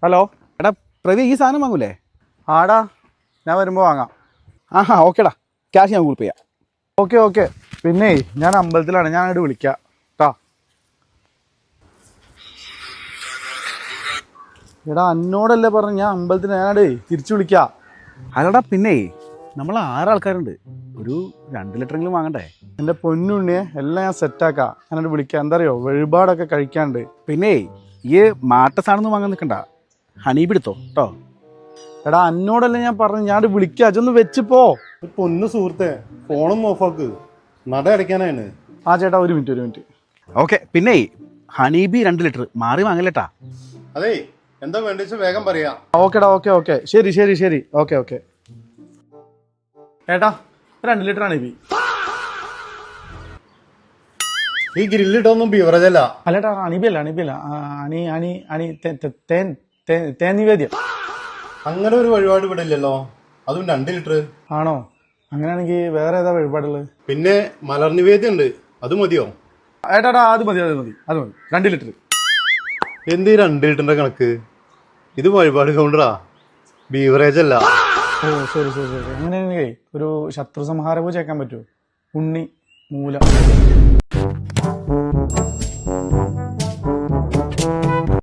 Hello എടാ പ്രവി ഈ സാധനം വാങ്ങൂലേ? ആടാ, ഞാൻ വരുമ്പോൾ വാങ്ങാം. ആഹാ ഓക്കേടാ, ക്യാഷ് ഞാൻ ഗൂഗിൾ പേ ചെയ്യാം. Okay okay. പിന്നെ ഞാൻ അമ്പലത്തിലാണ്, ഞാൻ അങ്ങോട്ട് വിളിക്കാം കേട്ടാ. എടാ എന്നോടല്ലേ പറഞ്ഞു ഞാൻ അമ്പലത്തിൽ ഞാനടേ തിരിച്ചു വിളിക്കാം. അല്ലടാ പിന്നെ നമ്മൾ 6 ആൾക്കാരുണ്ട്, ഒരു 2 ലിറ്ററെങ്കിലും വാങ്ങണ്ടേ? എൻ്റെ പൊന്നുണ്ണിയെ എല്ലാം ഞാൻ സെറ്റാക്കാം, ഞാനോട് വിളിക്കാം. എന്താ അറിയോ, വഴിപാടൊക്കെ കഴിക്കാണ്ട്. പിന്നെ ഈ മാട്ടസാണെന്ന് വാങ്ങാൻ നിൽക്കണ്ട, ഹണീബ് എടുത്തോ കേട്ടോ. എടാ എന്നോടല്ലേ ഞാൻ പറഞ്ഞു, ഞാൻ വിളിക്കാം, അതൊന്ന് വെച്ച് പോ. പൊന്നു സുഹൃത്തെ, ഫോണും ഓഫാക്ക്, നട അടയ്ക്കാനാണ്. ആ ചേട്ടാ ഒരു മിനിറ്റ്. ഓക്കെ. പിന്നെ ഹണീബി 2 ലിറ്റർ മാറി വാങ്ങല്ലേട്ടാ. അതെ, എന്താ വേണ്ടിച്ച വേഗം പറയാ. ഓക്കേടാ, ഓക്കെ. ശരി. ഓക്കെ. ഏട്ടാ 2 ലിറ്റർ ആണ്. ഈ ഗ്രില്ലിട്ടൊന്നും ബിവറേജ് അല്ല. അല്ലേട്ടാ അണിബിയല്ല തേൻ നിവേദ്യം. അങ്ങനെ ഒരു വഴിപാട് ഇവിടെ ഇല്ലല്ലോ, അതും 2 ലിറ്റർ ആണോ? അങ്ങനെയാണെങ്കിൽ വേറെ ഏതാ വഴിപാടുള്ളത്? പിന്നെ മലർ നിവേദ്യം ഉണ്ട്, അത് മതിയോ? ഏട്ടാ അത് മതി 2 ലിറ്റർ. എന്ത് 2 ലിറ്ററിന്റെ കണക്ക്? ഇത് വഴിപാട് കൗണ്ടറാ, ബീവറേജ് അല്ല. ഓ സോറി. അങ്ങനെയാണെങ്കിൽ ഒരു ശത്രു സംഹാര പൂജ വെക്കാൻ പറ്റുമോ? ഉണ്ണി മൂല.